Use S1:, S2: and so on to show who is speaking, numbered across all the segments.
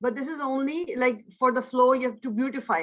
S1: But this is only like for the flow, you have to beautify.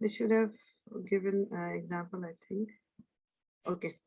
S1: They should have given example, I think. Okay,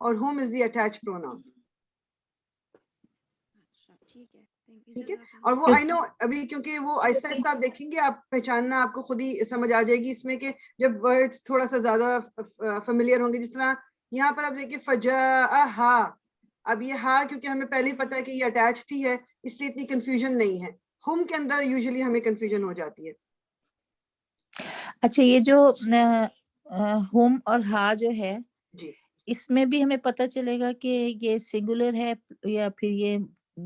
S1: اور hum is the attached pronoun.
S2: ٹھیک ہے
S1: ٹھیک ہے. اور وہ I know ابھی کیونکہ وہ آہستہ آہستہ آپ دیکھیں گے آپ پہچاننا آپ کو خود ہی سمجھ آ جائے گی اس میں کہ جب ورڈز تھوڑا سا زیادہ فیملیئر ہوں گے. جس طرح یہاں پر آپ دیکھیں فجاءہا, اب یہ ہا کیونکہ ہمیں پہلے ہی پتا ہے کہ یہ اٹیچڈ ہی ہے اس لیے اتنی کنفیوژن نہیں ہے. ہم کے اندر یوزلی ہمیں کنفیوژن ہو جاتی ہے.
S3: اچھا یہ جو ہوم اور ہا جو ہے
S1: جی
S3: اس میں بھی ہمیں پتہ چلے گا کہ یہ سنگولر ہے یا پھر یہ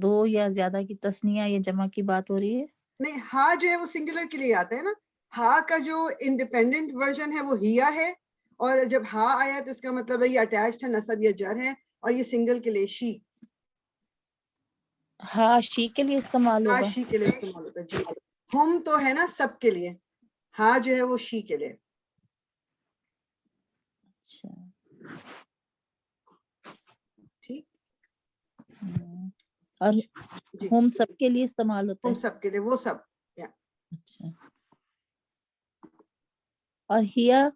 S3: دو یا زیادہ کی تثنیہ یا جمع کی بات ہو رہی ہے؟
S1: نہیں, ہا جو ہے وہ سنگولر کے لیے آتا ہے نا. ہا کا جو انڈیپینڈنٹ ورژن ہے وہ ہیا ہے, اور جب ہا آیا تو اس کا مطلب ہے یہ اٹیچڈ ہے, نصب یا جر ہے, اور یہ سنگل کے لیے شی.
S3: ہاں شی کے لیے استعمال
S1: ہا
S3: ہوگا.
S1: شی کے لیے استعمال ہوتا ہے. جی ہم تو ہے نا سب کے لیے, ہا جو ہے وہ شی کے لیے.
S3: اچھا
S1: ٹھیک.
S3: اور
S1: جی
S3: ہوم سب کے لیے استعمال ہوتا
S1: ہم
S3: ہے.
S1: سب کے لیے, وہ سب.
S3: اچھا اور ہیا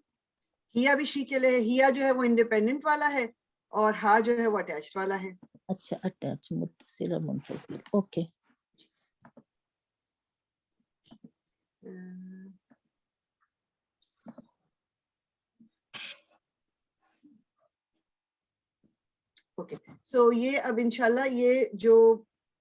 S1: بھی شی کے لیے. ہیا جو ہے وہ انڈیپینڈنٹ والا ہے, اور ہا جو ہے وہ اٹیچڈ والا ہے.
S3: اچھا اٹیچ متصل اور منفصل. Okay
S1: okay. سو یہ اب انشاءاللہ یہ جو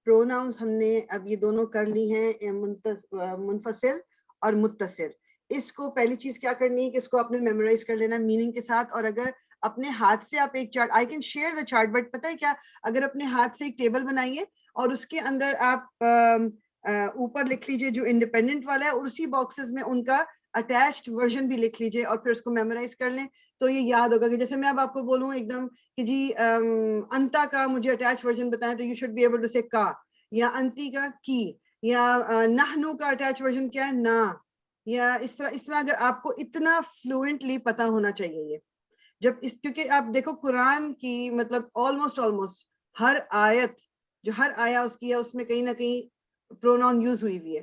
S1: پروناؤنس ہم نے اب یہ دونوں کر لی ہیں منفصل اور متصل. اس کو پہلی چیز کیا کرنی ہے کہ اس کو آپ نے میمورائز کر لینا میننگ کے ساتھ. اور اگر اپنے ہاتھ سے آپ ایک chart, I can share the chart, but پتہ ہے کیا, اگر اپنے ہاتھ سے ایک ٹیبل بنائیے اور اس کے اندر آپ اوپر لکھ لیجئے جو انڈیپینڈنٹ والا ہے, اور اسی باکسز میں ان کا اٹیچڈ ورژن بھی لکھ لیجئے, اور پھر اس کو میمورائز کر لیں تو یہ یاد ہوگا. کہ جیسے میں اب آپ کو بولوں ایک دم کہ جی انتا کا مجھے اٹیچ ورژن بتائیں, تو you should be able to say کا, یا انتی کا کی, یا نحنو کا اٹیچ ورژن کیا ہے نا, یا اس طرح اگر آپ کو اتنا فلوئنٹلی پتا ہونا چاہیے یہ. جب اس کیونکہ آپ دیکھو قرآن کی مطلب آلموسٹ ہر آیت جو ہر آیا اس کی ہے اس میں کہیں نہ کہیں پروناؤن یوز ہوئی ہوئی ہے.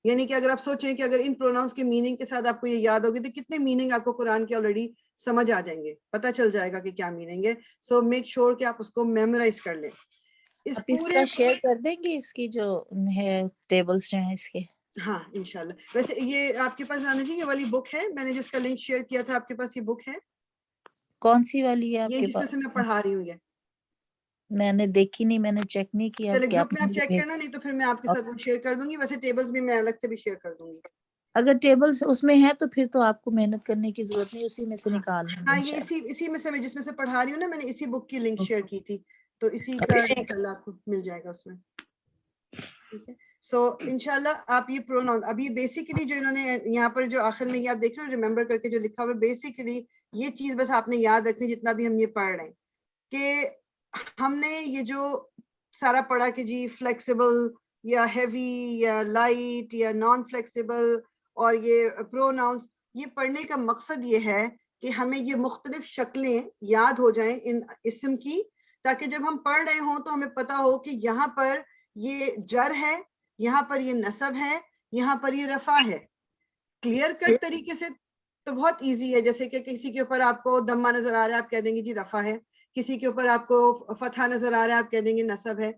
S1: یعنی کہ اگر آپ سوچیں کہ اگر ان پروناؤنس کے میننگ کے ساتھ آپ کو یہ یاد ہوگی تو کتنے میننگ آپ کو قرآن کے آلریڈی سمجھ آ جائیں گے, پتہ چل جائے گا کہ کیا میننگ ہے. سو میک شیور کہ آپ اس کو میمورائز کر لیں.
S3: آپ اس کا شیئر کر دیں گے اس کی جو ہے ٹیبلز ہیں اس کے؟
S1: ہاں انشاءاللہ. ویسے یہ آپ کے پاس آنے جی یہ والی بک ہے, میں نے جس کا لنک شیئر کیا تھا آپ کے پاس یہ بک ہے؟
S3: کون سی والی ہے آپ
S1: یہ
S3: کے
S1: جس
S3: پاس؟
S1: میں سے میں پڑھا رہی ہوں. یہ
S3: میں نے دیکھی نہیں, میں نے چیک نہیں کیا.
S1: چلے
S3: کہ
S1: گروپ میں آپ
S3: نے
S1: چیک کرنا, نہیں تو پھر میں آپ کے ساتھ شیئر کر دوں گی. ویسے ٹیبلز بھی میں الگ سے بھی شیئر کر دوں گی.
S3: اگر ٹیبلز اس میں ہے تو پھر تو آپ کو محنت کرنے کی ضرورت نہیں, اسی میں سے نکال لیں گے.
S1: ہاں یہ اسی میں سے میں جس میں سے پڑھا رہی ہوں نا, میں نے اسی بک کی لنک شیئر کی تھی, تو اسی کا انشاءاللہ آپ کو مل جائے گا اس میں. ٹھیک ہے. سو انشاءاللہ آپ یہ پروناؤن اب یہ بیسیکلی جو انہوں نے یہاں پر جو آخر میں یہ آپ دیکھ رہے ہو ریممبر کر کے جو لکھا ہوا ہے, بیسیکلی یہ چیز بس آپ نے یاد رکھنی جتنا بھی ہم یہ پڑھ رہے ہیں, کہ ہم نے یہ جو سارا پڑھا کہ جی فلیکسیبل یا ہیوی یا لائٹ یا نان فلیکسیبل اور یہ پروناؤنس, یہ پڑھنے کا مقصد یہ ہے کہ ہمیں یہ مختلف شکلیں یاد ہو جائیں ان اسم کی, تاکہ جب ہم پڑھ رہے ہوں تو ہمیں پتا ہو کہ یہاں پر یہ جر ہے, یہاں پر یہ نصب ہے, یہاں پر یہ رفع ہے. کلیئر کٹ طریقے سے تو بہت ایزی ہے. جیسے کہ کسی کے اوپر آپ کو دمہ نظر آ رہا ہے, آپ کہہ دیں گے جی رفع ہے. کسی کے اوپر آپ کو فتحہ نظر آ رہا ہے, آپ کہہ دیں گے نصب ہے.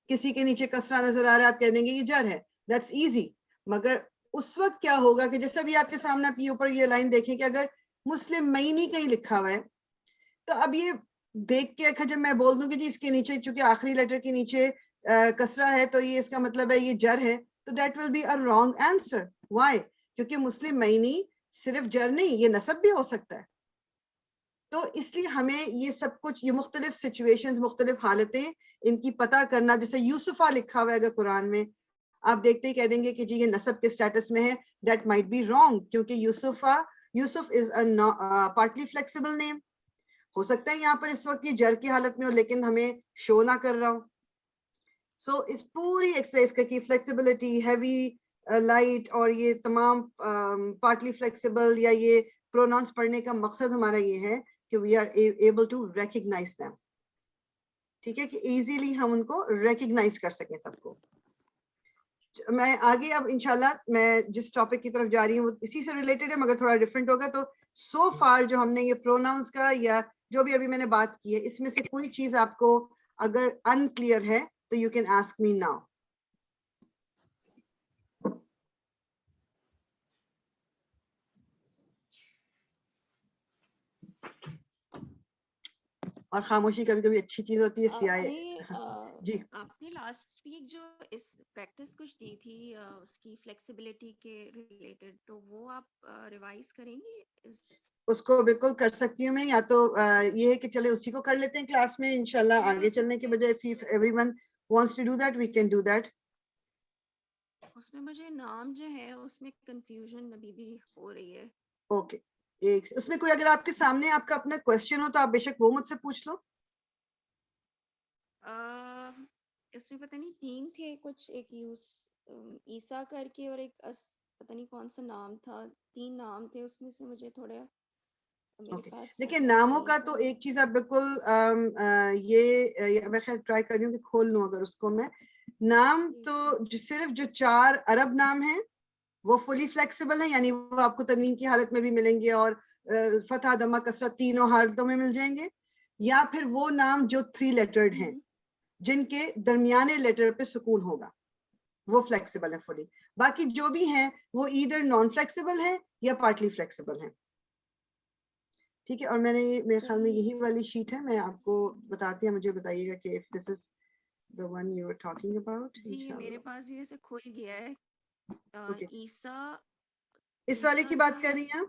S1: کسی کے نیچے کسرہ نظر آ رہا ہے, آپ کہہ دیں گے یہ جر ہے. That's easy. مگر اس وقت کیا ہوگا کہ جیسے بھی آپ کے سامنے آپ یہ اوپر یہ لائن دیکھیں کہ اگر مسلم مینی کہیں لکھا ہوا ہے, تو اب یہ دیکھ کے جب میں بول دوں کہ جی اس کے نیچے چونکہ آخری لیٹر کے نیچے کسرہ ہے تو یہ اس کا مطلب ہے یہ جر ہے, تو that will be a wrong answer. Why? کیونکہ مسلم مینی صرف جر نہیں, یہ نصب بھی ہو سکتا ہے. تو اس لیے ہمیں یہ سب کچھ, یہ مختلف سچویشنز, مختلف حالتیں ان کی پتہ کرنا. جیسے یوسفہ لکھا ہوا ہے اگر قرآن میں, آپ دیکھتے ہی کہہ دیں گے کہ جی یہ نصب کے سٹیٹس میں ہے. دیٹ مائٹ بی رانگ, کیونکہ یوسف از اے پارٹلی فلیکسیبل نیم. ہو سکتا ہے یہاں پر اس وقت یہ جر کی حالت میں ہو لیکن ہمیں شو نہ کر رہا ہو. سو اس پوری ایکسرسائز کا کی فلیکسیبلٹی, ہیوی, لائٹ اور یہ تمام پارٹلی فلیکسیبل یا یہ پروناؤنس پڑھنے کا مقصد ہمارا یہ ہے کہ we are able to recognize them. ٹھیک ہے, کہ ایزیلی ہم ان کو ریکگنائز کر سکیں سب کو. میں آگے اب انشاءاللہ میں جس ٹاپک کی طرف جا رہی ہوں وہ اسی سے ریلیٹڈ ہے مگر تھوڑا ڈفرینٹ ہوگا. تو سو فار جو ہم نے یہ پروناؤنس کا یا جو بھی ابھی میں نے بات کی ہے اس میں سے کوئی چیز آپ کو اگر ان کلیئر ہے تو you can ask me now. اور خاموشی کبھی کبھی اچھی چیز ہوتی ہے. جی
S2: آپ نے لاسٹ ویک جو اس پریکٹس کچھ دی تھی اس کی فلیکسیبلٹی کے ریلیٹڈ, تو وہ آپ ریوائز کریں گے؟
S1: اس کو بالکل کر سکتی ہوں میں. یا تو یہ ہے کہ چلے اسی کو کر لیتے ہیں کلاس میں انشاءاللہ, آگے چلنے کے بجائے if everyone wants to do that we can do that.
S2: اس میں مجھے نام جو ہے اس میں کنفیوژن ابھی بھی ہو رہی ہے.
S1: اوکے, اس میں کوئی اگر آپ کے سامنے آپ کا اپنا کوشچن ہو تو آپ بے شک وہ مجھ سے پوچھ لو.
S2: اس میں پتہ نہیں 3 تھے کچھ, ایک عیسیٰ کر کے اور ایک پتہ نہیں کون سا نام تھا, 3 نام تھے اس میں سے. مجھے تھوڑا میرے پاس
S1: دیکھیں ناموں کا تو ایک چیز آپ بالکل یہ میں خیر ٹرائی کر رہی ہوں کہ کھول لوں اگر اس کو میں. نام تو صرف جو 4 عرب نام ہیں وہ فلی فلیکسیبل ہیں, یعنی وہ آپ کو تنوین کی حالت میں بھی ملیں گے اور فتح دمہ کسرت تینوں حالتوں میں مل جائیں گے. یا پھر وہ نام جو 3 لیٹرڈ ہیں جن کے درمیانے لیٹر پہ سکون ہوگا وہ فلیکسیبل ہے فلی. باقی جو بھی ہیں وہ ایدر نان فلیکسیبل ہیں یا پارٹلی فلیکسیبل ہیں. ٹھیک ہے, اور میں نے میرے خیال میں یہی والی شیٹ ہے, میں آپ کو بتاتی ہوں, مجھے بتائیے گا کہ if this is the one you were talking about.
S2: جی میرے پاس بھی ایسے کھل گیا ہے. عیسیٰ
S1: اس والے کی بات کر رہی ہیں آپ؟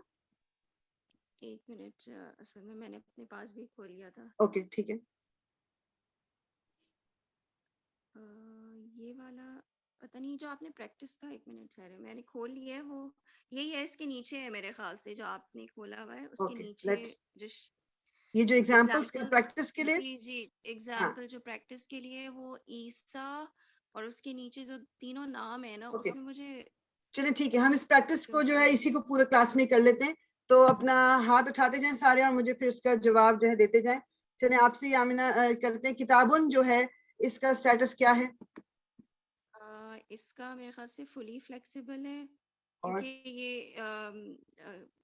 S2: ایک منٹ, اصل میں نے اپنے پاس بھی کھول لیا تھا.
S1: اوکے ٹھیک ہے.
S2: یہ والا پتہ نہیں جو آپ نے پریکٹس کا, ایک منٹ ٹھہرے, میں نے کھول لیا ہے. وہ یہی ہے, اس کے نیچے ہے میرے خیال سے جو آپ نے کھولا ہوا ہے اس کے نیچے جو
S1: یہ جو ایگزامپلز کے پریکٹس کے لیے,
S2: جی ایگزامپل جو پریکٹس کے لیے وہ عیسیٰ اور اس کے نیچے جو تینوں نام ہے نا اس میں مجھے.
S1: چلیں ٹھیک ہے, ہم اس پریکٹس کو جو ہے اسی کو پورا کلاس میں کر لیتے ہیں. تو اپنا ہاتھ اٹھاتے جائیں سارے اور مجھے پھر اس کا جواب جو ہے دیتے جائیں. چلیں آپ سے آمینہ کرتے ہیں, کتابن جو ہے اس کا سٹیٹس کیا ہے؟
S2: اس کا میرے خیال سے فلی فلیکسیبل ہے کیونکہ یہ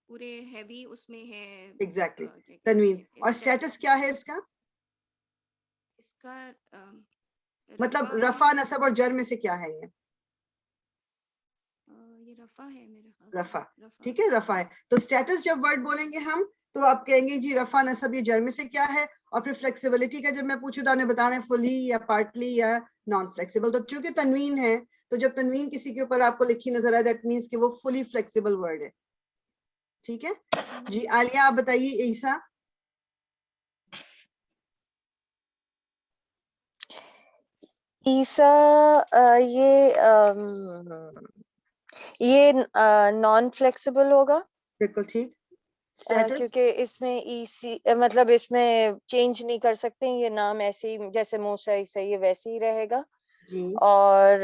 S2: پورے ہیوی اس میں ہے.
S1: ایگزیکٹلی تنوین. اور سٹیٹس کیا ہے اس کا؟
S2: اس کا
S1: مطلب رفع نصب اور جر میں سے کیا ہے؟
S2: یہ رفع ہے میرے خیال.
S1: رفع, ٹھیک ہے رفع ہے. تو سٹیٹس جب ورڈ بولیں گے ہم تو آپ کہیں گے جی رفع نصب یہ جر میں سے کیا ہے. اور پھر فلیکسیبلٹی کا جب میں پوچھوں تو آپ نے بتانا ہے فلی یا پارٹلی یا نان فلیکسیبل. تو چونکہ تنوین ہے تو جب تنوین کسی کے اوپر آپ کو لکھی نظر آئے دیٹ مینس کہ وہ فلی فلیکسیبل ورڈ ہے. ٹھیک ہے جی. عالیہ آپ بتائیے عیسیٰ.
S4: عیسیٰ یہ نان فلیکسیبل ہوگا.
S1: بالکل ٹھیک.
S4: کیونکہ اس میں مطلب اس میں چینج نہیں کر سکتے, یہ نام ایسے ہی جیسے موسیٰ عیسیٰ یہ ویسے ہی رہے گا. اور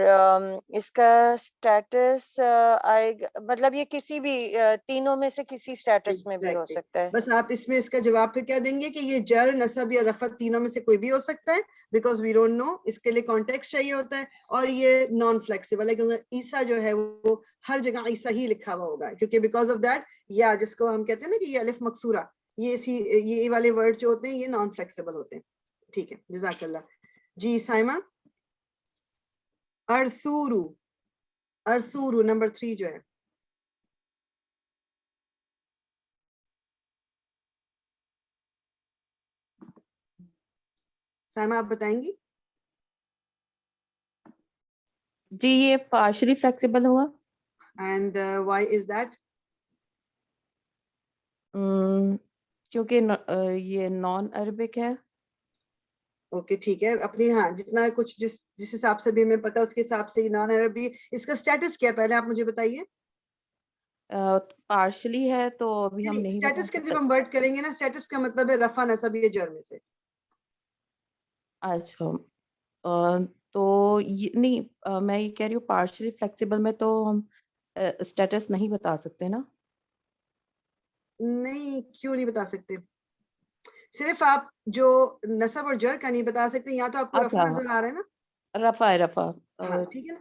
S4: اس کا سٹیٹس آئے گا, مطلب یہ کسی بھی تینوں میں سے کسی سٹیٹس میں بھی ہو سکتا ہے.
S1: بس آپ اس میں اس کا جواب پھر کیا دیں گے کہ یہ جر نصب یا رفع تینوں میں سے کوئی بھی ہو سکتا ہے, بیکاز وی ڈونٹ نو, اس کے لیے کانٹیکسٹ چاہیے ہوتا ہے. اور یہ نان فلیکسیبل ہے کیونکہ عیسیٰ جو ہے وہ ہر جگہ عیسیٰ ہی لکھا ہوا ہوگا, کیونکہ بیکاز آف دیٹ یا جس کو ہم کہتے ہیں نا کہ یہ الف مکسورہ, یہ والے ورڈ جو ہوتے ہیں یہ نان فلیکسیبل ہوتے ہیں. ٹھیک ہے جزاک اللہ. جی سائمہ. ارسورو نمبر 3 جو ہے. سائمہ آپ بتائیں گی؟
S5: جی یہ پارشلی فلیکسیبل ہوا.
S1: And why is that?
S5: کیونکہ یہ نان عربک ہے.
S1: اوکے ٹھیک ہے, اپنی ہاں جتنا کچھ جس حساب سے بھی ہمیں پتا اس کے حساب سے نان عربی. اس کا سٹیٹس کیا پہلے آپ مجھے بتائیے.
S5: پارشلی ہے تو ابھی ہم نہیں بتا
S1: سٹیٹس کا
S5: سکتے.
S1: جب ہم ورڈ کریں گے نا, سٹیٹس کا مطلب ہے رفع نصب یہ جر میں سے.
S5: اچھا تو نہیں, میں یہ کہہ رہی ہوں پارشلی فلیکسیبل میں تو ہم سٹیٹس نہیں بتا سکتے نا.
S1: نہیں کیوں نہیں بتا سکتے؟ صرف آپ جو نصب اور جر کا نہیں بتا سکتے, یا تو آپ کو رفع نظر آ رہا ہے نا.
S5: رفع
S1: ہاں ٹھیک ہے نا.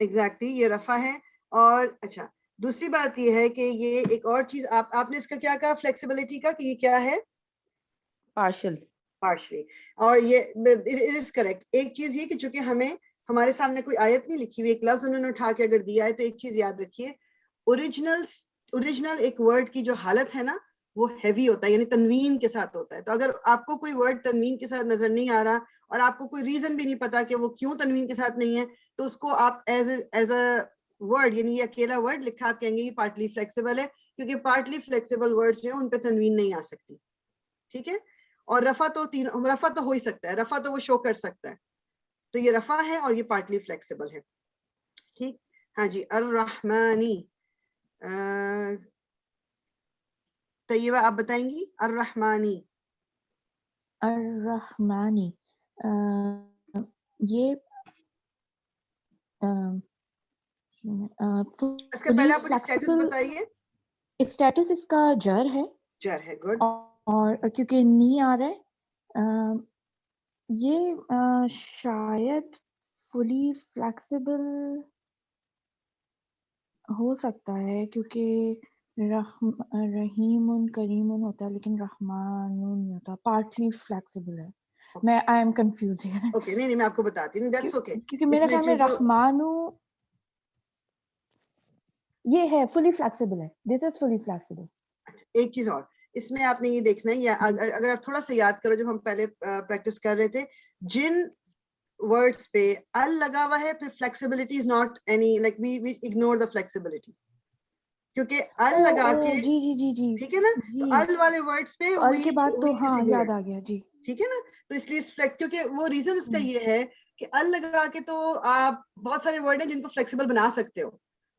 S1: ایگزیکٹلی یہ رفع ہے. اور اچھا دوسری بات یہ ہے کہ یہ ایک اور چیز آپ نے اس کا کیا کہا فلیکسیبلٹی کا, کہ یہ کیا ہے
S5: partial.
S1: پارشلی, اور یہ it is correct. ایک چیز یہ کہ چونکہ ہمیں ہمارے سامنے کوئی آیت نہیں لکھی ہوئی, ایک لفظ انہوں نے اٹھا کے اگر دیا ہے, تو ایک چیز یاد رکھیے, اوریجنل ایک ورڈ کی جو حالت ہے نا وہ ہیوی ہوتا ہے, یعنی تنوین کے ساتھ ہوتا ہے. تو اگر آپ کو کوئی ورڈ تنوین کے ساتھ نظر نہیں آ رہا اور آپ کو کوئی ریزن بھی نہیں پتا کہ وہ کیوں تنوین کے ساتھ نہیں ہے, تو اس کو آپ ایز اے ورڈ, یعنی یہ اکیلا ورڈ لکھا آپ کہیں گے یہ پارٹلی فلیکسیبل ہے, کیونکہ پارٹلی فلیکسیبل ورڈز جو ہیں ان پہ تنوین نہیں آ سکتی. ٹھیک ہے, اور رفع تو ہو ہی سکتا ہے, رفع تو وہ شو کر سکتا ہے. تو یہ رفع ہے اور یہ پارٹلی فلیکسیبل ہے. ٹھیک, ہاں جی. الرحمانی, طیبہ آپ بتائیں گی الرحمانی.
S6: الرحمانی یہ
S1: اس کے پہلے آپ مجھے اسٹیٹس بتائیے.
S6: اسٹیٹس اس کا جر ہے,
S1: جر ہے, گڈ.
S6: اور کیونکہ نہیں آ رہا ہے یہ شاید فلی فلیکسیبل ہو سکتا ہے, کیونکہ رحیم کریم ہوتا ہے لیکن رحمان نہیں ہوتا, پارٹلی فلیکسیبل ہے. میں آئی ایم کنفیوز ہے
S1: اوکے, نہیں میں آپ کو بتاتی ہوں, دیٹس اوکے.
S6: کیونکہ میرے خیال میں رحمانو یہ ہے فلی فلیکسیبل ہے, دس از فلی فلیکسیبل.
S1: ایک چیز اور اس میں آپ نے یہ دیکھنا ہے, یا اگر آپ تھوڑا سا یاد کرو جب ہم پہلے پریکٹس کر رہے تھے, جن ورڈز پہ ال لگا ہوا ہے پھر flexibility is not any, like we ignore the flexibility, کیونکہ ال لگا کے,
S6: جی جی جی جی
S1: ٹھیک ہے نا, تو ال والے ورڈز پہ
S6: ال کے بعد تو ہاں یاد آ گیا جی,
S1: ٹھیک ہے نا. تو اس لیے کیونکہ وہ ریزن اس کا یہ ہے کہ ال لگا کے تو آپ بہت سارے ورڈ ہیں جن کو فلیکسیبل بنا سکتے ہو,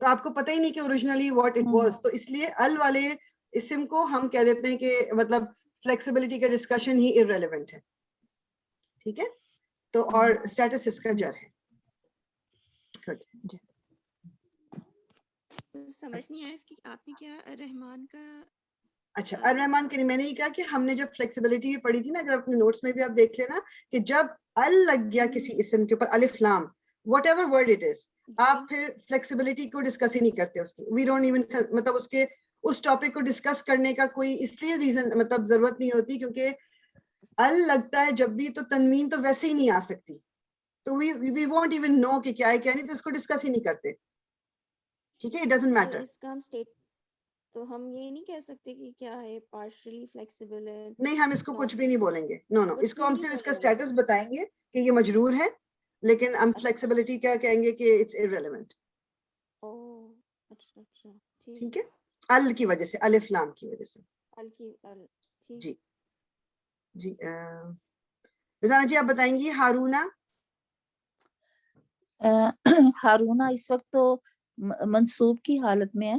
S1: تو آپ کو پتہ ہی نہیں کہ اوریجنلی واٹ اٹ واز, تو اس لیے ال والے اسم کو ہم کہہ دیتے ہیں کہ مطلب فلیکسیبلٹی کا ڈسکشن ہی irrelevant ہے. ٹھیک ہے, تو اور اسٹیٹس اس کا جر ہے.
S2: سمجھ نہیں آیا اس کی آپ نے کیا رحمان کا.
S1: اچھا, الرحمان کے لیے میں نے یہ کہا کہ ہم نے جب فلیکسیبلٹی بھی پڑھی تھی نا, اگر اپنے نوٹس میں بھی آپ دیکھ لینا کہ جب ال لگ گیا کسی اسم کے اوپر, الف لام what ever word it is, آپ پھر فلیکسیبلٹی کو ڈسکس ہی نہیں کرتے اس کی. وی ڈونٹ ایون, مطلب اس ٹاپک کو ڈسکس کرنے کا کوئی اس لیے ریزن مطلب ضرورت نہیں ہوتی, کیونکہ ال لگتا ہے جب بھی تو تنوین تو ویسے ہی نہیں آ سکتی, تو وی وونٹ ایون نو کہ کیا ہے کیا نہیں, تو اس کو ڈسکس ہی نہیں کرتے. ٹھیک ہے, اٹ ڈزنٹ میٹر.
S2: اس کا ہم اسٹیٹ تو ہم یہ نہیں کہہ سکتے کہ کیا ہے پارشلی فلیکسیبل ہے.
S1: نہیں, ہم اس کو کچھ بھی نہیں بولیں گے. نو, اس کو ہم صرف اس کا
S2: بولیں گے.
S1: اسٹیٹس بتائیں گے کہ یہ مجرور ہے, لیکن ہم فلیکسیبلٹی کیا کہیں گے کہ اٹس irrelevant.
S2: اچھا
S1: ٹھیک ہے, ال کی وجہ سے, الف لام کی وجہ سے. جی جی, رضانہ جی آپ بتائیں گی ہارونہ.
S3: ہارونہ اس وقت تو منصوب کی حالت میں ہے,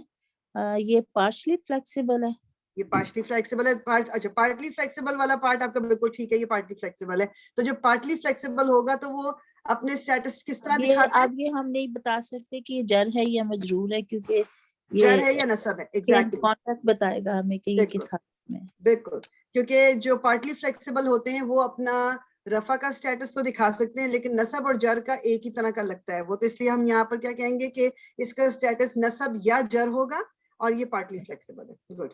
S3: یہ پارشلی فلیکسیبل ہے.
S1: یہ پارٹلی فلیکسیبل ہے. اچھا, پارٹلی فلیکسیبل والا پارٹ آپ کا بالکل ٹھیک ہے, یہ پارٹلی فلیکسیبل ہے. تو جب پارٹلی فلیکسیبل ہوگا تو وہ اپنے اسٹیٹس کس طرح دکھاتا ہے؟
S3: اب یہ ہم نہیں بتا سکتے کہ یہ جر ہے یا مجرور ہے, کیونکہ
S1: جر ہے یا نصب ہے. ایگزیکٹلی,
S3: کانٹیکٹ بتائے گا ہمیں کہ یہ کس حالت میں.
S1: بالکل, کیونکہ جو پارٹلی فلیکسیبل ہوتے ہیں وہ اپنا رفع کا اسٹیٹس تو دکھا سکتے ہیں, لیکن نصب اور جر کا ایک ہی طرح کا لگتا ہے وہ, تو اس لیے ہم یہاں پر کیا کہیں گے کہ اس کا اسٹیٹس نصب یا جر ہوگا, اور یہ پارٹلی فلیکسیبل ہے. گڈ.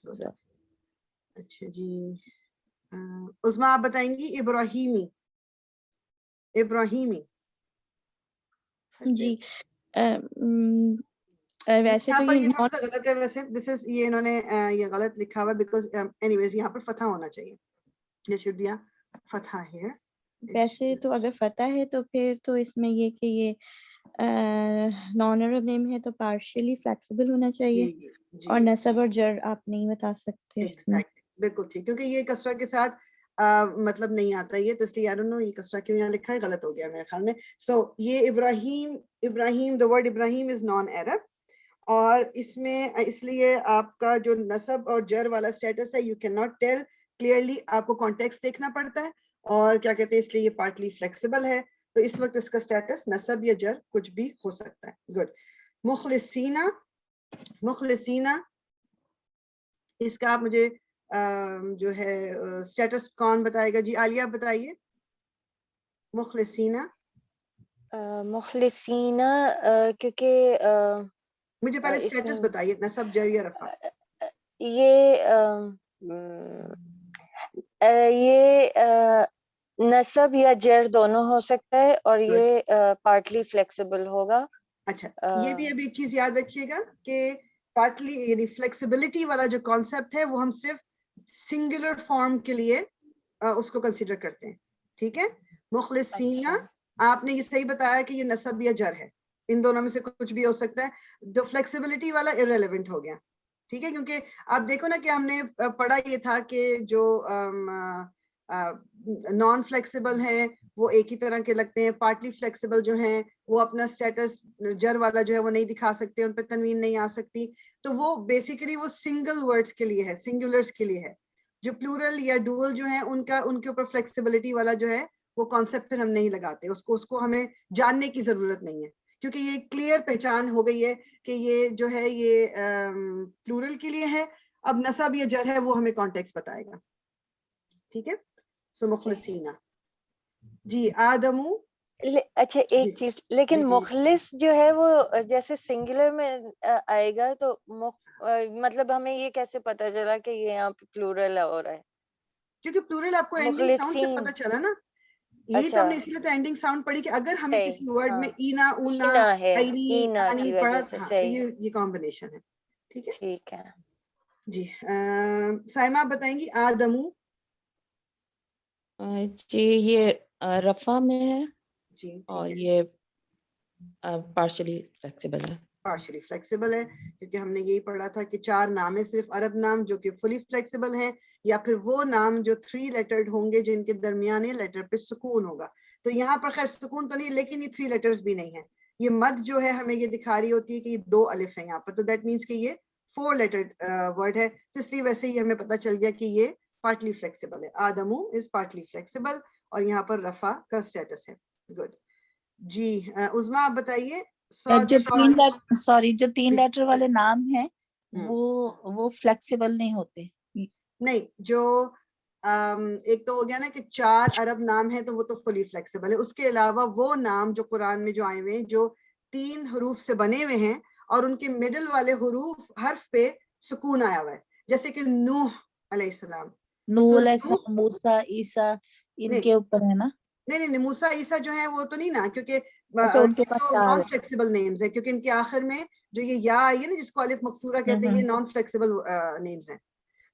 S1: اچھا جی, عظما آپ بتائیں گی ابراہیمی.
S7: جی ویسے تو
S1: یہ تھوڑا سا غلط ہے ویسے, دس از یہ انہوں نے یہ غلط لکھا ہوا, بیکاز اینی ویز یہاں پر فتح ہونا چاہیے. یہ شوڈ بی فتح ہے.
S7: ویسے تو اگر فتح ہے تو پھر تو اس میں یہ کہ یہ نان عرب نیم ہے تو پارشلی فلیکسیبل ہونا چاہیے, اور نصب اور جر آپ نہیں بتا سکتے اس میں.
S1: بالکل ٹھیک, کیونکہ یہ کسرہ کے ساتھ مطلب نہیں آتا یہ, تو اس لیے I don't know یہ کسرہ کیوں یہاں لکھا ہے, غلط ہو گیا میرے خیال میں. سو یہ ابراہیم the word Ibrahim is non-Arab, اور اس میں اس لیے آپ کا جو نصب اور جر والا سٹیٹس ہے, you can not tell clearly, آپ کو کانٹیکسٹ دیکھنا پڑتا ہے, اور کیا کہتے ہیں اس لیے یہ پارٹلی فلیکسیبل ہے, تو اس وقت اس کا سٹیٹس نصب یا جر کچھ بھی ہو سکتا ہے. گڈ. مخلصینہ اس کا آپ مجھے جو ہے سٹیٹس کون بتائے گا؟ جی عالیہ بتائیے. مخلصینہ
S4: مخلصین کیونکہ
S1: مجھے پہلے
S4: اس
S1: اسٹیٹس
S4: میں
S1: بتائیے نصب جر یا رفع.
S4: یہ نصب یا جر دونوں ہو سکتا ہے اور
S1: Good.
S4: یہ پارٹلی فلیکسیبل ہوگا.
S1: اچھا یہ بھی ابھی ایک چیز یاد رکھیے گا کہ پارٹلی یعنی فلیکسیبلٹی والا جو کانسیپٹ ہے وہ ہم صرف سنگولر فارم کے لیے اس کو کنسیڈر کرتے ہیں. ٹھیک ہے. مخلصین آپ نے یہ صحیح بتایا کہ یہ نصب یا جر ہے, ان دونوں میں سے کچھ بھی ہو سکتا ہے. جو فلیکسیبلٹی والا irrelevant ہو گیا. ٹھیک ہے, کیونکہ آپ دیکھو نا کہ ہم نے پڑھا یہ تھا کہ جو نان فلیکسیبل ہیں وہ ایک ہی طرح کے لگتے ہیں, پارٹلی فلیکسیبل جو ہیں وہ اپنا اسٹیٹس جر والا جو ہے وہ نہیں دکھا سکتے, ان پہ تنوین نہیں آ سکتی. تو وہ بیسیکلی وہ سنگل ورڈز کے لیے ہے, سنگولرز کے لیے ہے. جو پلورل یا ڈوئل جو ہیں ان کے اوپر فلیکسیبلٹی والا جو ہے وہ کانسیپٹ پھر ہم نہیں لگاتے, اس کو ہمیں جاننے کی ضرورت نہیں ہے, کیونکہ یہ کلیئر پہچان ہو گئی ہے کہ یہ جو ہے یہ پلورل کے لیے ہے. اب نصب یا جر ہے وہ ہمیں کانٹیکس بتائے گا. ٹھیک ہے. سو مخلصین. جی آدمو.
S4: اچھا ایک چیز, لیکن مخلص جو ہے وہ جیسے سنگولر میں آئے گا تو مطلب ہمیں یہ کیسے پتا چلا کہ یہ یہاں پہ پلورل ہو رہا ہے؟
S1: کیونکہ پلورل آپ کو اینڈنگ ساؤنڈ سے پتہ چلا نا, یہی تو ہم نے اس لیے تو اینڈنگ ساؤنڈ پڑھی کہ اگر ہمیں کسی ورڈ میں اینا اونا ایری آنی پڑھا تو یہ کمبینیشن ہے. ٹھیک ہے.
S4: ٹھیک ہے
S1: جی سائمہ آپ بتائیں گی آدمو.
S5: جی یہ رفع میں ہے
S1: جی
S5: اور یہ پارشلی فلیکسیبل ہے.
S1: پارشلی فلیکسیبل ہے کیونکہ ہم نے یہی پڑھا تھا کہ 4 نام ہے صرف عرب نام جو کہ فلی فلیکسیبل ہیں, یا پھر وہ نام جو 3 لیٹرڈ ہوں گے جن کے درمیانے لیٹر پہ سکون ہوگا. تو یہاں پر خیر سکون تو نہیں, لیکن یہ 3 لیٹرز بھی نہیں ہیں. یہ مد جو ہے ہمیں یہ دکھا رہی ہوتی ہے کہ یہ 2 الف ہیں یہاں پر, تو دیٹ مینس کہ یہ 4 لیٹرڈ ورڈ ہے. تو اس لیے ویسے ہی ہمیں پتہ چل گیا کہ یہ پارٹلی فلیکسیبل ہے. آدمو از پارٹلی فلیکسیبل اور یہاں پر رفع کا اسٹیٹس ہے. گڈ. جی عظما آپ بتائیے.
S3: جو 3 لیٹر والے نام ہیں وہ فلیکسیبل نہیں ہوتے.
S1: نہیں, جو ایک تو ہو گیا نا کہ 4 عرب نام ہیں تو وہ تو فلی فلیکسیبل ہے. اس کے علاوہ وہ نام جو قرآن میں جو آئے ہوئے ہیں جو 3 حروف سے بنے ہوئے ہیں اور ان کے مڈل والے حرف پہ سکون آیا ہوا ہے, جیسے کہ نوح علیہ السلام,
S3: نوح علیہ السلام, موسیٰ, عیسیٰ, ان کے اوپر ہے نا.
S1: نہیں موسیٰ عیسیٰ جو ہیں وہ تو نہیں نا, کیونکہ
S3: ان کے پاس
S1: نان فلیکسیبل نیمز ہیں, کیونکہ ان کے آخر میں جو یہ یا آئی ہے نا جس کو الف مقصورہ کہتے ہیں, یہ نان فلیکسیبل نیمز ہیں.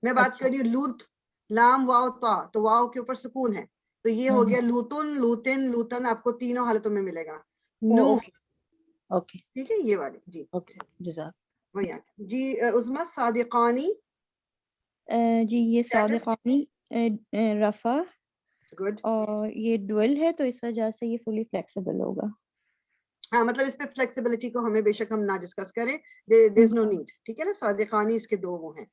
S1: میں بات کر رہی ہوں لوت, لام واو تا, تو واو کے اوپر سکون ہے, تو یہ ہو گیا لوتن, لوتن, لوتن, آپ کو تینوں حالتوں میں ملے گا. نوح.
S3: اوکے
S1: ٹھیک ہے یہ والی. جی
S3: اوکے جزاک.
S1: وہی جی عظما صادقانی.
S7: جی یہ صادقانی رفع
S1: گڈ,
S7: اور یہ ڈوئل ہے تو اس وجہ سے یہ فلی فلیکسیبل ہوگا.
S1: ہاں مطلب اس پہ فلیکسیبلٹی کو ہمیں بے شک ہم نہ ڈسکس کریں, دیر از نو نیڈ. ٹھیک ہے نا. صادقانی اس کے 2 وہ ہیں.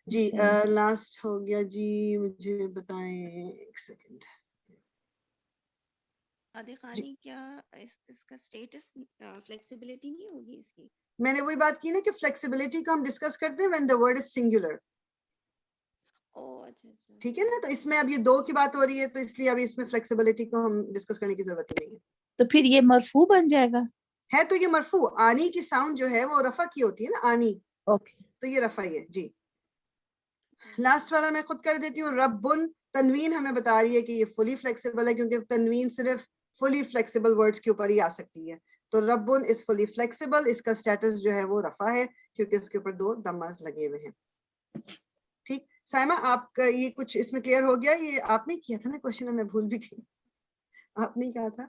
S1: جی لاسٹ ہو گیا. جی مجھے بتائیں ایک سیکنڈ.
S2: صادقانی کیا اس کا اسٹیٹس فلیکسیبلٹی نہیں ہوگی اس کی؟
S1: میں نے وہی بات کی نا کہ فلیکسیبلٹی کو ہم ڈسکس کرتے ہیں when the word is singular. ٹھیک ہے نا. تو اس میں اب یہ 2 کی بات ہو رہی ہے تو اس لیے ابھی اس میں فلیکسیبلٹی کو ہم ڈسکس کرنے کی ضرورت نہیں ہے.
S3: تو پھر یہ مرفوع بن جائے گا.
S1: ہے تو یہ مرفوع, آنی کی ساؤنڈ جو ہے وہ رفع کی ہوتی ہے نا, آنی.
S3: اوکے
S1: تو یہ رفع ہی ہے. جی لاسٹ والا میں خود کر دیتی ہوں. ربن, تنوین ہمیں بتا رہی ہے کہ یہ فلی فلیکسیبل ہے کیونکہ تنوین صرف فلی فلیکسیبل ورڈز کے اوپر ہی آ سکتی ہے. تو ربن از فلی فلیکسیبل, اس کا اسٹیٹس جو ہے وہ رفع ہے کیونکہ اس کے اوپر 2 دماز لگے ہوئے ہیں. ٹھیک. سائمہ آپ کا یہ کچھ اس میں کلیئر ہو گیا؟ یہ آپ نے کیا تھا نا کوشچن, میں بھول بھی گئی. آپ نے کہا تھا؟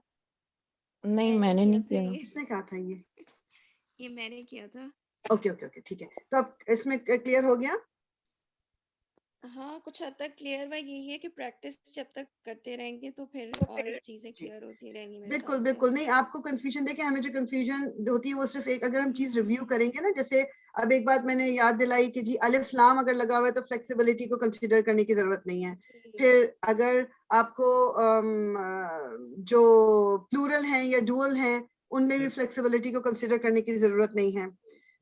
S5: نہیں میں نے نہیں کیا.
S1: کس نے کہا تھا؟
S2: یہ میں نے کیا تھا.
S1: اوکے اوکے اوکے ٹھیک ہے. تو اب اس میں کلیئر ہو گیا؟
S2: ہاں کچھ حد تک کلیئر ہوا. یہی ہے کہ پریکٹس جب تک کرتے رہیں گے تو پھر اور چیزیں کلیئر ہوتی رہیں گی.
S1: بالکل بالکل نہیں, آپ کو کنفیوژن دیکھیں, ہمیں جو کنفیوژن ہوتی ہے وہ صرف ایک, اگر ہم چیز ریویو کریں گے نا, جیسے اب ایک بات میں نے یاد دلائی کہ جی الف لام اگر لگا ہوا ہے تو فلیکسیبلٹی کو کنسیڈر کرنے کی ضرورت نہیں ہے. پھر اگر آپ کو جو پلورل ہیں یا ڈوئل ہیں ان میں بھی فلیکسیبلٹی کو کنسیڈر کرنے کی ضرورت نہیں ہے.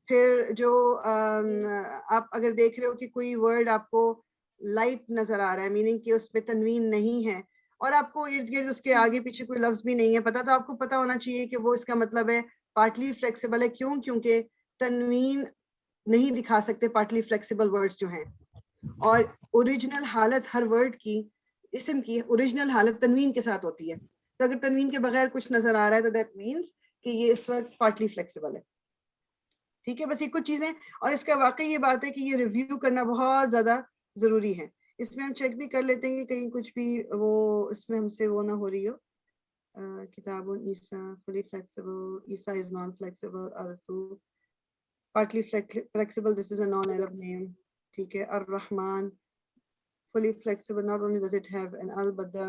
S1: پھر جو آپ اگر دیکھ رہے ہو کہ کوئی ورڈ آپ کو لائٹ نظر آ رہا ہے, میننگ کہ اس پہ تنوین نہیں ہے, اور آپ کو ارد گرد اس کے آگے پیچھے کوئی لفظ بھی نہیں ہے پتا, تو آپ کو پتا ہونا چاہیے کہ وہ اس کا مطلب ہے پارٹلی فلیکسیبل ہے. کیوں؟ کیونکہ تنوین نہیں دکھا سکتے پارٹلی فلیکسیبل ورڈز جو ہیں, اور اوریجنل حالت ہر ورڈ کی, اسم کی اوریجنل حالت تنوین کے ساتھ ہوتی ہے. تو اگر تنوین کے بغیر کچھ نظر آ رہا ہے تو دیٹ مینس کہ یہ اس وقت پارٹلی فلیکسیبل ہے. ٹھیک ہے, بس یہ کچھ چیزیں, اور اس کا واقعی یہ بات ہے کہ یہ ریویو کرنا بہت زیادہ ضروری ہے. اس میں ہم چیک بھی کر لیتے ہیں کہ کہیں کچھ بھی وہ اس میں ہم سے وہ نہ ہو رہی ہو. کتاب عیسیٰ فلی فلیکسیبل, عیسیٰ از نان فلیکسیبل, الرسول partly flexible, this is a non-Arab name. ٹھیک ہے, الرحمن fully flexible, not only does it have an al but the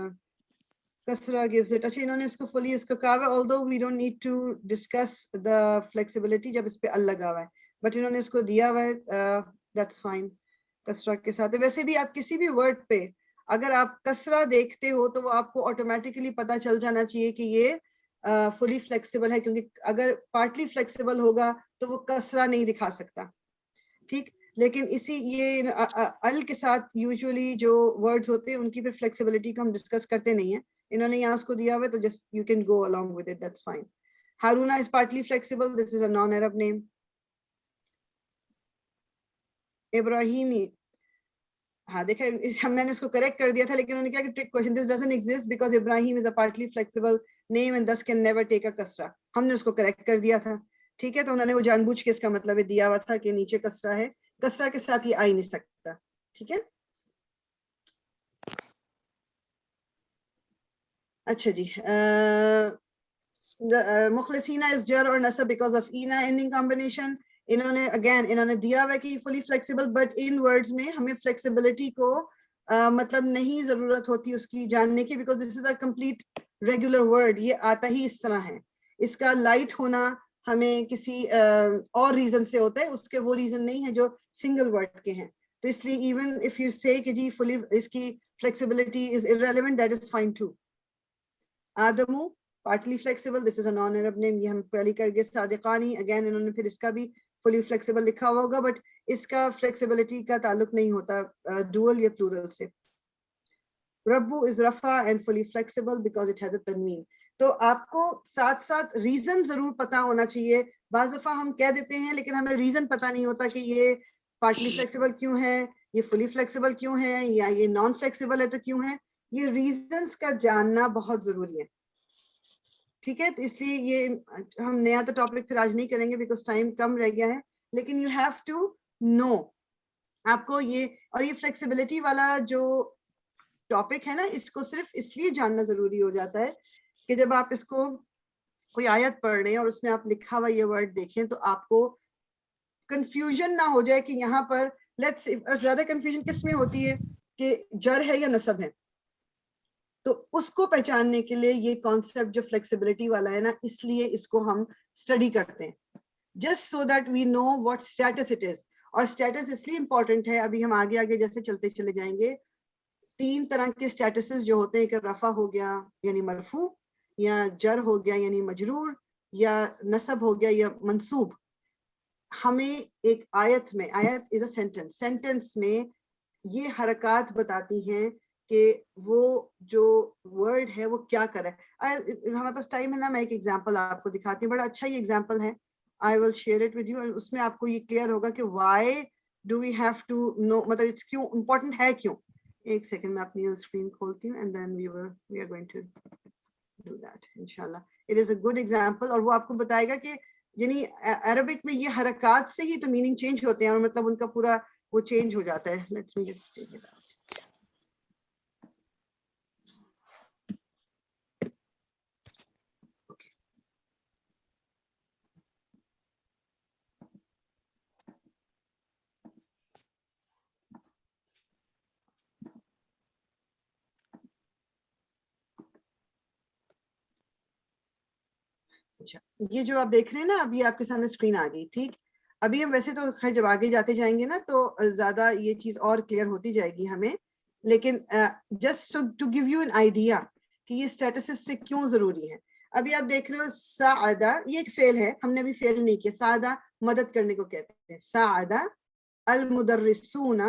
S1: kasra gives it. اچھا انہوں نے اس کو fully اس کا کہا ہے, although we don't need to discuss the flexibility جب اس پہ ال لگا ہوا ہے, but انہوں نے اس کو دیا ہوا ہے, that's fine کسرہ کے ساتھ. ویسے بھی آپ کسی بھی ورڈ پہ اگر آپ کسرہ دیکھتے ہو تو وہ آپ کو آٹومیٹیکلی پتا چل جانا چاہیے کہ یہ فلی فلیکسیبل ہے, کیونکہ اگر پارٹلی فلیکسیبل ہوگا تو وہ کسرہ نہیں دکھا سکتا. ٹھیک, لیکن اسی یہ ال کے ساتھ یوزلی جو ورڈز ہوتے ہیں ان کی پھر فلیکسیبلٹی کو ہم ڈسکس کرتے نہیں ہیں. انہوں نے یہاں اس کو دیا ہوا ہے تو just you can go along with it, that's fine. Haruna is partly flexible, this is a non-Arab name. ابراہیمی, ہاں دیکھیں میں نے اس کو کریکٹ کر دیا تھا لیکن انہوں نے کہا کہ trick question, this doesn't exist because Ibrahim is a partly flexible name and thus can never take a kasra. ہم نے اس کو کریکٹ کر دیا تھا. ٹھیک ہے, تو انہوں نے وہ جان بوجھ کے اس کا مطلب دیا ہوا تھا کہ نیچے کسرہ ہے, کسرہ کے ساتھ یہ آ ہی نہیں سکتا. ٹھیک ہے, اچھا جی. مخلصینہ is jar اور نصب because of اینا ending combination. انہوں نے اگین انہوں نے دیا ہوا ہے کہ فلی فلیکسیبل, بٹ ان ورڈز میں ہمیں فلیکسیبلٹی کو مطلب نہیں ضرورت ہوتی اس کی جاننے کی, because this is a complete regular word, یہ آتا ہی اس طرح ہے. اس کا لائٹ ہونا ہمیں کسی اور ریزن سے ہوتا ہے, اس کے وہ ریزن نہیں ہے جو سنگل ورڈ کے ہیں. تو اس لیے ایون اف یو سے کہ جی فلی اس کی flexibility is irrelevant, that is fine too. آدمو partly flexible, this is a non-Arab name, یہ ہم پہلی کر گئے. صادقانی اگین انہوں نے پھر اس کا بھی fully flexible لکھا ہوا ہوگا, بٹ اس کا flexibility کا تعلق نہیں ہوتا dual یا plural سے. ربو is رفع and fully flexible because it has a تنوین. تو آپ کو ساتھ ساتھ ریزن ضرور پتا ہونا چاہیے. بعض دفعہ ہم کہہ دیتے ہیں لیکن ہمیں ریزن پتا نہیں ہوتا کہ یہ پارٹلی فلیکسیبل کیوں ہے, یہ فلی فلیکسیبل کیوں ہے, یا یہ نان فلیکسیبل ہے تو کیوں ہے. یہ ریزنس کا جاننا بہت ضروری ہے. ٹھیک ہے, اس لیے یہ ہم نیا تو ٹاپک پھر آج نہیں کریں گے بیکاز ٹائم کم رہ گیا ہے, لیکن یو ہیو ٹو نو. آپ کو یہ اور یہ فلیکسیبلٹی والا جو ٹاپک ہے نا, اس کو صرف اس لیے جاننا ضروری ہو جاتا ہے کہ جب آپ اس کو کوئی آیت پڑھ رہے ہیں اور اس میں آپ لکھا ہوا یہ ورڈ دیکھیں تو آپ کو کنفیوژن نہ ہو جائے کہ یہاں پر زیادہ کنفیوژن کس میں ہوتی ہے کہ جر ہے یا نصب ہے. تو اس کو پہچاننے کے لیے یہ کانسیپٹ جو فلیکسیبلٹی والا ہے نا, اس لیے اس کو ہم اسٹڈی کرتے ہیں, just so that we know what status it is. اور اسٹیٹس اس لیے امپورٹنٹ ہے, ابھی ہم آگے آگے جیسے چلتے چلے جائیں گے, 3 طرح کے اسٹیٹسز جو ہوتے ہیں, کہ رفع ہو گیا یعنی مرفوع, یا جر ہو گیا یعنی مجرور, یا نصب ہو گیا یا منصوب. ہمیں ایک آیت میں, آیت از اے سینٹنس, سینٹنس میں یہ حرکات بتاتی ہیں کہ وہ جو ورڈ ہے وہ کیا کر رہا ہے. ہمارے پاس ٹائم ہے نا, میں ایک ایگزامپل آپ کو دکھاتی ہوں, بڑا اچھا یہ ایگزامپل ہے, I will share it with you. اس میں آپ کو یہ کلیئر ہوگا کہ why do we have to know, مطلب it's کیوں امپورٹنٹ ہے, کیوں. ایک سیکنڈ میں اپنی اسکرین کھولتی ہوں and then we are going to do that inshallah. It is a good example, اور وہ آپ کو بتائے گا کہ یعنی عربک میں یہ حرکات سے ہی تو میننگ چینج ہوتے ہیں, اور مطلب ان کا پورا وہ چینج ہو جاتا ہے. Let me just take it out. اچھا, یہ جو آپ دیکھ رہے ہیں نا, ابھی آپ کے سامنے اسکرین آ گئی. ٹھیک, ابھی ہم ویسے تو خیر جب آگے جاتے جائیں گے نا تو زیادہ یہ چیز اور کلیئر ہوتی جائے گی ہمیں, لیکن just to give you an idea کہ یہ اسٹیٹس سے کیوں ضروری ہے. ابھی آپ دیکھ رہے ہو ساعدہ, یہ ایک فعل ہے, ہم نے بھی فعل نہیں کیا. ساعدہ مدد کرنے کو کہتے ہیں, ساعدہ. المدرسون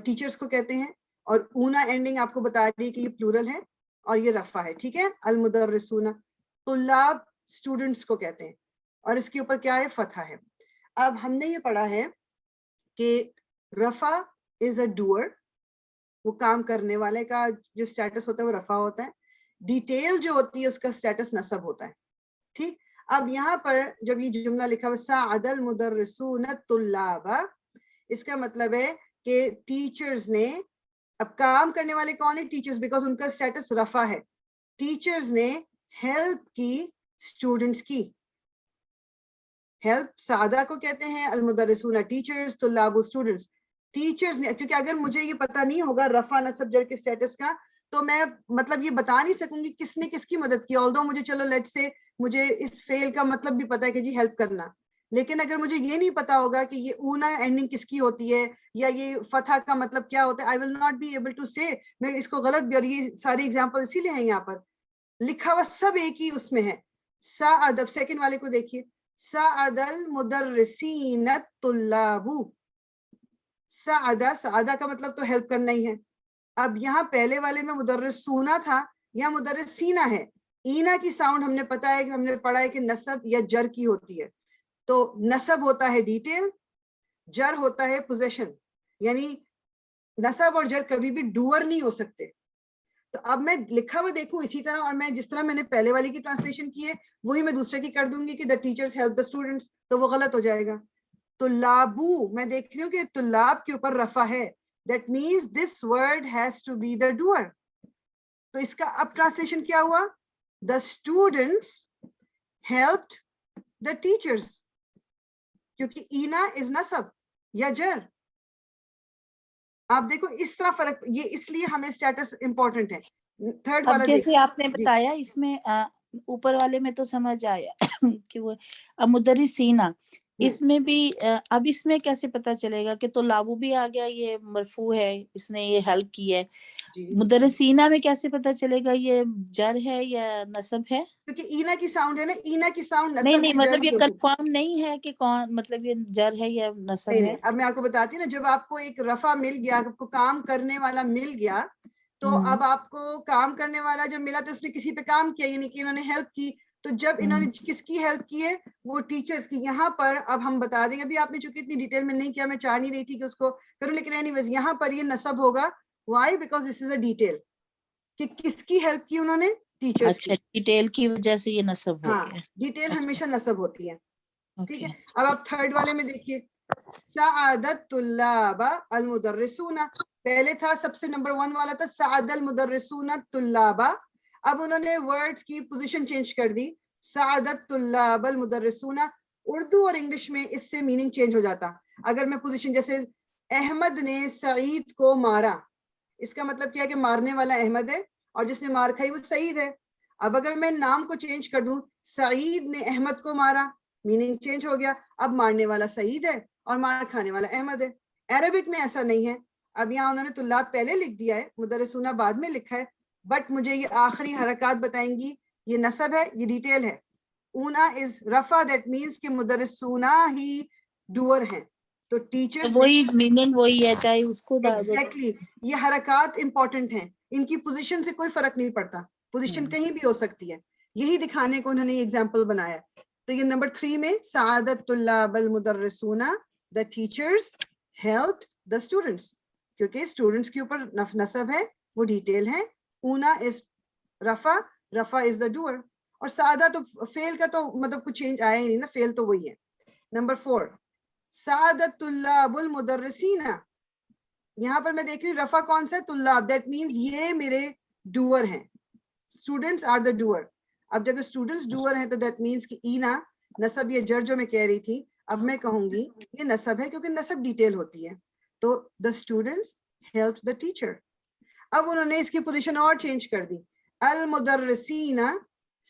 S1: ٹیچرز کو کہتے ہیں, اور اونا اینڈنگ آپ کو بتا دی کہ یہ پلورل ہے, اور یہ رفع ہے, ٹھیک ہے. المدرسون طلاب اسٹوڈنٹس کو کہتے ہیں, اور اس کے اوپر کیا ہے, فتح ہے. اب ہم نے یہ پڑھا ہے کہ رفع از اے ڈوئر, وہ کام کرنے والے کا جو اسٹیٹس ہوتا ہے وہ رفع ہوتا ہے. ڈیٹیل جو ہوتی ہے اس کا اسٹیٹس نصب ہوتا ہے, ٹھیک. اب یہاں پر جب یہ جملہ لکھا ہوا ساعد المدرسون الطلاب, اس کا مطلب ہے کہ ٹیچرز نے, اب کام کرنے والے کون ہیں, ٹیچرز, بیکاز ان کا اسٹیٹس رفع ہے. ٹیچرز نے ہیلپ کی اسٹوڈنٹس کی. ہیلپ سعادہ کو کہتے ہیں, المدرسون ٹیچرز, طلاب اسٹوڈنٹس. ٹیچرز نے, کیونکہ اگر مجھے یہ پتہ نہیں ہوگا رفع نصب جر کے اسٹیٹس کا, تو میں مطلب یہ بتا نہیں سکوں گی کس نے کس کی مدد کی. آلدو مجھے چلو لیٹ سے مجھے اس فعل کا مطلب بھی پتا ہے کہ جی ہیلپ کرنا, لیکن اگر مجھے یہ نہیں پتا ہوگا کہ یہ اونا اینڈنگ کس کی ہوتی ہے یا یہ فتح کا مطلب کیا ہوتا ہے, I will not be able to سے, میں اس کو غلط بھی. اور یہ ساری ایگزامپل اسی لیے ہیں یہاں پر لکھا ہوا سب ایک ہی اس میں ہے. سعد, اب سیکنڈ والے کو دیکھیے, سعد المدرسین الطلاب. سعادہ کا مطلب تو ہیلپ کرنا ہی ہے. اب یہاں پہلے والے میں مدرسونا تھا, یا مدرسینہ ہے. اینا کی ساؤنڈ ہم نے پتا ہے کہ ہم نے پڑھا ہے کہ نصب یا جر کی ہوتی ہے. تو نصب ہوتا ہے ڈیٹیل, جر ہوتا ہے پوزیشن, یعنی نصب اور جر کبھی بھی ڈوور نہیں ہو سکتے. تو اب میں لکھا ہوا دیکھوں اسی طرح, اور میں جس طرح میں نے پہلے والی کی ٹرانسلیشن کی ہے وہی میں دوسرے کی کر دوں گی کہ the teachers help the students, تو وہ غلط ہو جائے گا. طلابو, میں دیکھ رہی ہوں کہ طلاب کے اوپر رفع ہے, that means this word has to be the doer. تو اس کا اب ٹرانسلیشن کیا ہوا, the students helped the teachers, کیونکہ اینا از نصب یا جر. آپ دیکھو اس طرح فرق, یہ اس لیے ہمیں اسٹیٹس امپورٹنٹ ہے. تھرڈ والا
S3: اب جیسے آپ نے
S1: جی.
S3: بتایا اس میں اوپر والے میں تو سمجھ آیا کہ وہ مدرسینہ, اس میں بھی اب اس میں کیسے پتا چلے گا کہ تو لابو بھی آ گیا, یہ مرفوع ہے, اس نے یہ ہیلپ کی ہے.
S1: جی
S3: مدرسینہ میں کیسے پتا چلے گا یہ جر ہے یا نصب ہے؟
S1: کیونکہ اینا کی ساؤنڈ ہے نا, اینا کی ساؤنڈ
S3: نہیں
S1: نصب
S3: نہیں,
S1: یا جر
S3: مطلب یہ
S1: نہیں ہو سکتی.
S3: کنفرم نہیں ہے کہ کون, مطلب یہ جر ہے یا نصب
S1: نہیں
S3: ہے.
S1: نہیں, اب میں آپ کو بتاتی ہوں نا, جب آپ کو ایک رفع مل گیا, آپ کو کام کرنے والا مل گیا, تو اب آپ کو کام کرنے والا جب ملا تو اس نے کسی پہ کام کیا, یعنی کہ انہوں نے ہیلپ کی. تو جب انہوں نے کس کی ہیلپ کی ہے, وہ ٹیچرز کی. یہاں پر اب ہم بتا دیں گے, ابھی آپ نے چونکہ اتنی ڈیٹیل میں نہیں کیا, میں چاہ نہیں رہی تھی کہ اس کو کروں, لیکن اینی ویز یہاں پر یہ نصب ہوگا. Why, because this is a detail, کہ کس کی ہیلپ کی انہوں نے, ٹیچرز کی.
S3: اچھا, ڈیٹیل کی وجہ سے یہ نصب ہو
S1: ہاں,
S3: گیا.
S1: ڈیٹیل
S3: اچھا,
S1: ہمیشہ نصب ہوتی ہے, ٹھیک
S3: اوکے.
S1: ہے. اب آپ تھرڈ والے میں دیکھیے, سعادت طلاب المدرسون, پہلے تھا سب سے نمبر 1 والا تھا سعد المدرسون طلاب. اب انہوں نے ورڈز کی پوزیشن چینج کر دی, سعادت طلاب المدرسون. اردو اور انگلش میں اس سے میننگ چینج ہو جاتا. اگر میں پوزیشن, جیسے احمد نے سعید کو مارا, اس کا مطلب کیا ہے کہ مارنے والا احمد ہے اور جس نے مار کھائی وہ سعید ہے. اب اگر میں نام کو چینج کر دوں, سعید نے احمد کو مارا, میننگ چینج ہو گیا, اب مارنے والا سعید ہے اور مار کھانے والا احمد ہے. عربک میں ایسا نہیں ہے. اب یہاں انہوں نے طلاب پہلے لکھ دیا ہے, مدرسونہ بعد میں لکھا ہے, بٹ مجھے یہ آخری حرکات بتائیں گی, یہ نصب ہے, یہ ڈیٹیل ہے. اونا از رفع, دیٹ مینس کہ مدرسونہ ہی ڈوور ہیں. تو ٹیچرز
S3: وہی میننگ وہی ہے, چاہے اس کو
S1: ایگزیکٹلی, یہ حرکات امپورٹنٹ ہیں, ان کی پوزیشن سے کوئی فرق نہیں پڑتا, پوزیشن کہیں بھی ہو سکتی ہے. یہی دکھانے کو انہوں نے ایگزامپل بنایا. تو یہ نمبر 3 میں سعادت طلاب المدرسون, the teachers helped the students, کیونکہ اسٹوڈنٹس کے اوپر نصب ہے, وہ ڈیٹیل ہے. اونا از رفع, رفع از the doer, اور سعادہ تو فعل کا تو مطلب کچھ چینج آیا ہی نہیں نا, فعل تو وہی ہے. نمبر 4 سعادت طلاب المدرسین, یہاں پر میں دیکھ رہی ہوں رفع کون سا ہے, طلاب, دیٹ مینس یہ میرے ڈوور ہیں, اسٹوڈنٹس آر دا ڈوور. اب جب اسٹوڈنٹس ڈوور ہیں تو دیٹ مینس کہ اینا نصب یا جر جو میں کہہ رہی تھی, اب میں کہوں گی یہ نصب ہے کیونکہ نصب ڈیٹیل ہوتی ہے. تو the students helped the teacher. اب انہوں نے اس کی پوزیشن اور چینج کر دی, المدرسین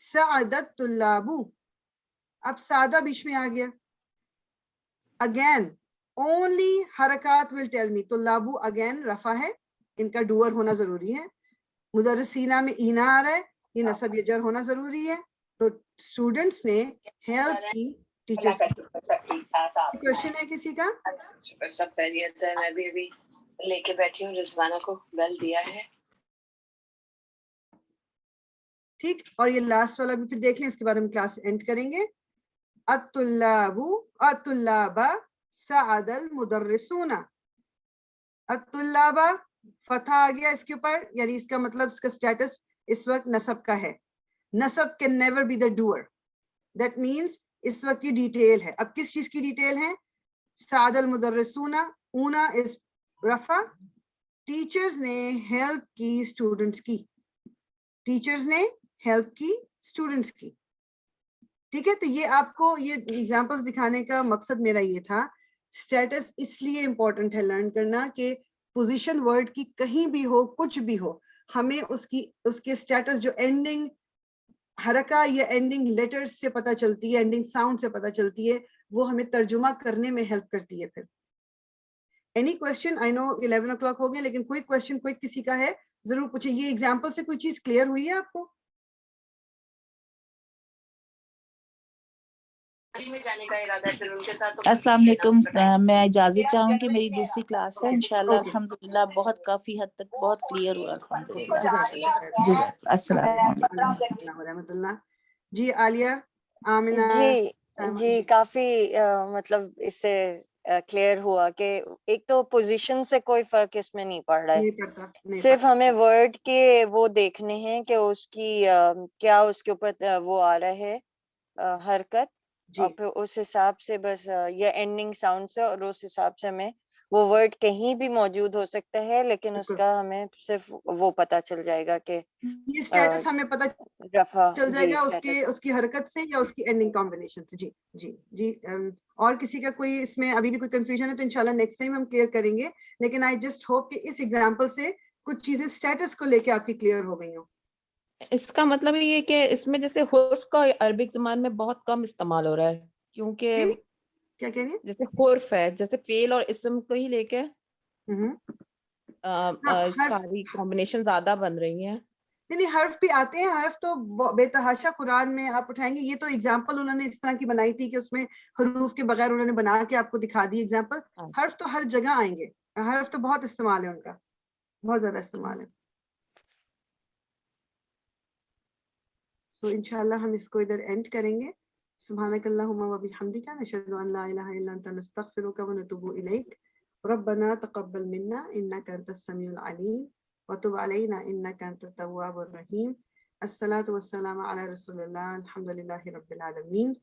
S1: سعدت طلابو, اب سادہ بیچ میں آ گیا. اگین only حرکات will tell me, طلابو اگین رفع ہے, ان کا ڈوور ہونا ضروری ہے. مدرسینہ میں اینا آ رہا ہے, یہ نصب یا جر ہونا ضروری ہے. تو اسٹوڈنٹس نے ہیلپ کی ٹیچرز. کوشچن ہے کسی کا؟
S8: سب خیریت ہے, میں بھی لے کے بیٹھی ہوں, رضوانہ کو بیل دیا ہے.
S1: ٹھیک. اور یہ لاسٹ والا بھی پھر دیکھ لیں, اس کے بعد ہم کلاس اینڈ کریں گے. الطلاب سعد المدرسون. الطلاب فتح آ گیا اس کے اوپر, یعنی اس کا مطلب اس کا اسٹیٹس اس وقت نصب کا ہے. نصب can never be the doer. That means اس وقت کی ڈیٹیل ہے. اب کس چیز کی ڈیٹیل ہے؟ سعد المدرسون, اونا اس رفع, ٹیچرز نے ہیلپ کی اسٹوڈنٹس کی, ٹیچرز نے ہیلپ کی اسٹوڈنٹس کی. ٹھیک ہے, تو یہ آپ کو یہ ایگزامپلس دکھانے کا مقصد میرا یہ تھا. اسٹیٹس اس لیے امپورٹنٹ ہے لرن کرنا کہ پوزیشن ورڈ کی کہیں بھی ہو, کچھ بھی ہو, ہمیں اس کے اسٹیٹس جو اینڈنگ حرکہ یا اینڈنگ لیٹر سے پتہ چلتی ہے, اینڈنگ ساؤنڈ سے پتہ چلتی ہے, وہ ہمیں ترجمہ کرنے میں ہیلپ کرتی ہے. پھر اینی کوشچن؟ آئی نو 11 o'clock ہو گئے, لیکن کوئی کوشچن کوئی کسی کا ہے ضرور پوچھیں. یہ ایگزامپل سے کوئی چیز کلیئر ہوئی ہے آپ کو؟
S3: السلام علیکم, میں اجازت چاہوں کہ میری دوسری کلاس ہے انشاءاللہ. الحمدللہ بہت کافی حد تک بہت کلیئر ہوا الحمدللہ. جزاک السلام علیکم
S1: ورحمۃ اللہ. جی عالیہ, آمنہ.
S4: جی کافی مطلب اس سے کلیئر ہوا کہ ایک تو پوزیشن سے کوئی فرق اس میں نہیں پڑ رہا ہے, صرف ہمیں ورڈ کے وہ دیکھنے ہیں کہ اس کی کیا اس کے اوپر وہ آ رہا ہے حرکت, اور پھر اس حساب سے بس یہ اینڈنگ ساؤنڈ سے, اور اس حساب سے ہمیں وہ ورڈ کہیں بھی موجود ہو سکتا ہے, لیکن اس کا ہمیں صرف وہ پتہ چل جائے گا کہ
S1: یہ اسٹیٹس ہمیں پتہ
S4: رفع
S1: چل جائے گا اس کی حرکت سے یا اس کی اینڈنگ کمبینیشن سے. جی جی جی. اور کسی کا کوئی اس میں ابھی بھی کوئی کنفیوژن ہے تو انشاءاللہ نیکسٹ ٹائم ہم کلیئر کریں گے, لیکن آئی جسٹ ہوپ کہ اس ایگزامپل سے کچھ چیزیں اسٹیٹس کو لے کے آپ کی کلیئر ہو گئی ہوں.
S5: اس کا مطلب یہ کہ اس میں جیسے حرف کا عربک زبان میں بہت کم استعمال ہو رہا ہے, کیونکہ
S1: کیا کہہ رہی ہیں؟
S5: جیسے حرف ہے, جیسے فعل اور اسم کو ہی لے کے ساری کمبینیشن زیادہ بن رہی ہیں.
S1: نہیں, حرف بھی آتے ہیں, حرف تو بے تحاشا قرآن میں آپ اٹھائیں گے. یہ تو ایگزامپل انہوں نے اس طرح کی بنائی تھی کہ اس میں حروف کے بغیر انہوں نے بنا کے آپ کو دکھا دی ایگزامپل. حرف تو ہر جگہ آئیں گے, حرف تو بہت استعمال ہے ان کا, بہت زیادہ استعمال ہے. سو انشاءاللہ ہم اس کو ادھر اینڈ کریں گے. سبحانک اللہم و بحمدک, نشہد ان لا الہ الا انت, نستغفرک و نتوب الیک. ربنا تقبل منا انک انت السمیع العلیم وتب علینا انک انت التواب الرحیم. الصلاۃ والسلام علی رسول اللہ, الحمد للہ رب العالمین.